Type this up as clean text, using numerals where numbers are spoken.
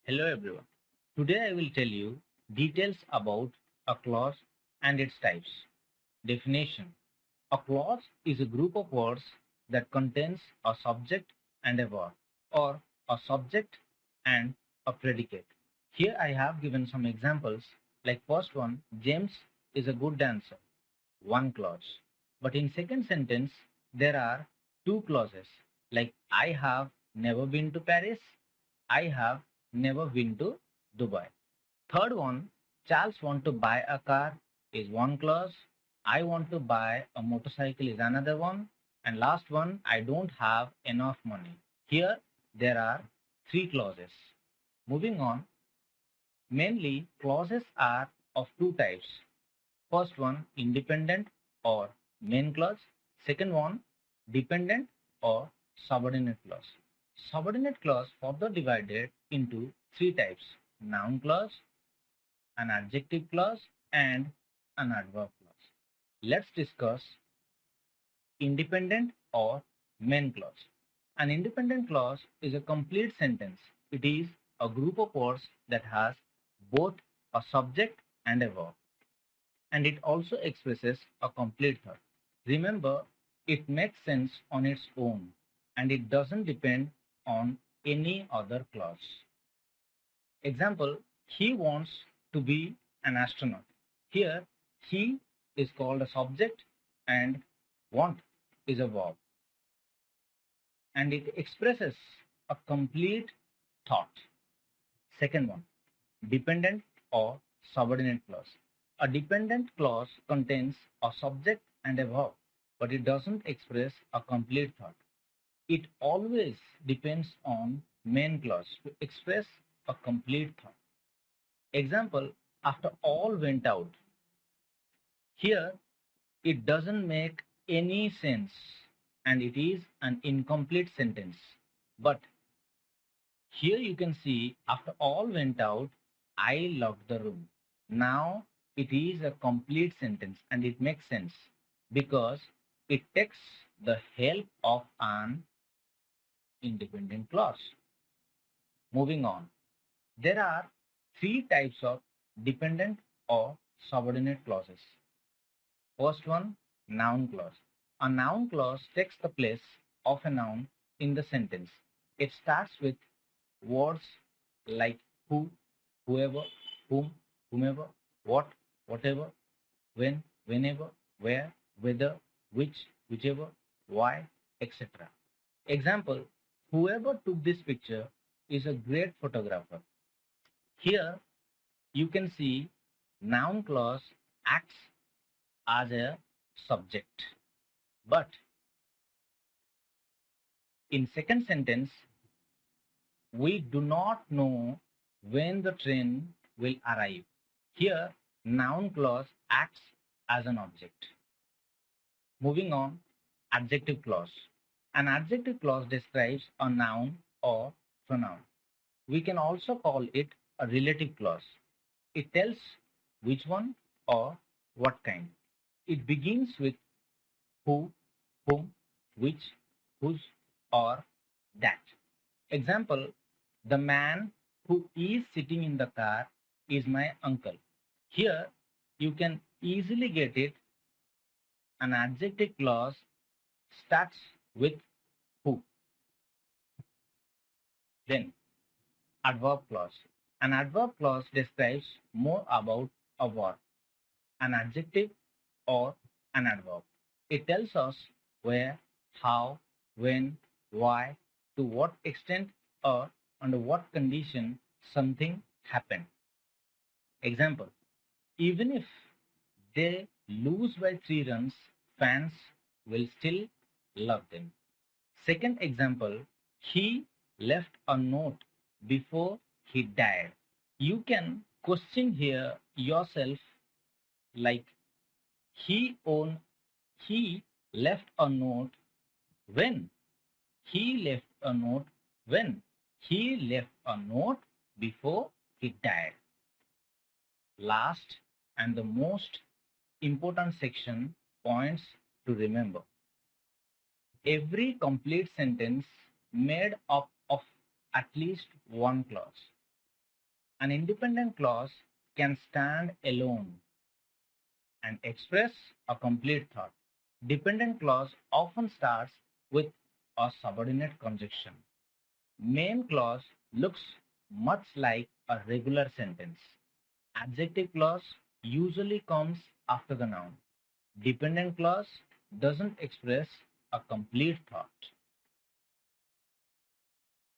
Hello everyone. Today I will tell you details about a clause and its types. Definition. A clause is a group of words that contains a subject and a verb, or a subject and a predicate. Here I have given some examples, like first one, James is a good dancer. One clause. But in second sentence there are two clauses, like I have never been to Paris, I have never been to Dubai. Third one, Charles want to buy a car is one clause. I want to buy a motorcycle is another one. And last one, I don't have enough money. Here there are three clauses. Moving on, mainly clauses are of two types. First one, independent or main clause. Second one, dependent or subordinate clause. Subordinate clause further divided into three types: noun clause, an adjective clause, and an adverb clause. Let's discuss independent or main clause. An independent clause is a complete sentence. It is a group of words that has both a subject and a verb, and it also expresses a complete thought. Remember, it makes sense on its own and it doesn't depend on any other clause. Example, he wants to be an astronaut. Here, he is called a subject and want is a verb, and it expresses a complete thought. Second one, dependent or subordinate clause. A dependent clause contains a subject and a verb, but it doesn't express a complete thought. It always depends on main clause to express a complete thought. Example, after all went out. Here, it doesn't make any sense and it is an incomplete sentence. But here you can see, after all went out, I locked the room. Now it is a complete sentence and it makes sense because it takes the help of an independent clause. Moving on, there are three types of dependent or subordinate clauses. First one, noun clause. A noun clause takes the place of a noun in the sentence. It starts with words like who, whoever, whom, whomever, what, whatever, when, whenever, where, whether, which, whichever, why, etc. Example, whoever took this picture is a great photographer. Here you can see noun clause acts as a subject. But in second sentence, we do not know when the train will arrive. Here, noun clause acts as an object. Moving on, adjective clause. An adjective clause describes a noun or pronoun. We can also call it a relative clause. It tells which one or what kind. It begins with who, whom, which, whose, or that. Example, the man who is sitting in the car is my uncle. Here, you can easily get it. An adjective clause starts with who. Then, adverb clause. An adverb clause describes more about a verb, an adjective, or an adverb. It tells us where, how, when, why, to what extent, or under what condition something happened. Example, even if they lose by 3 runs, fans will still love them. Second example, he left a note before he died. You can question here yourself, like he own he left a note when he left a note when he left a note before he died. Last and the most important section, points to remember. Every complete sentence made up of at least one clause. An independent clause can stand alone and express a complete thought. Dependent clause often starts with a subordinate conjunction. Main clause looks much like a regular sentence. Adjective clause usually comes after the noun. Dependent clause doesn't express a complete thought.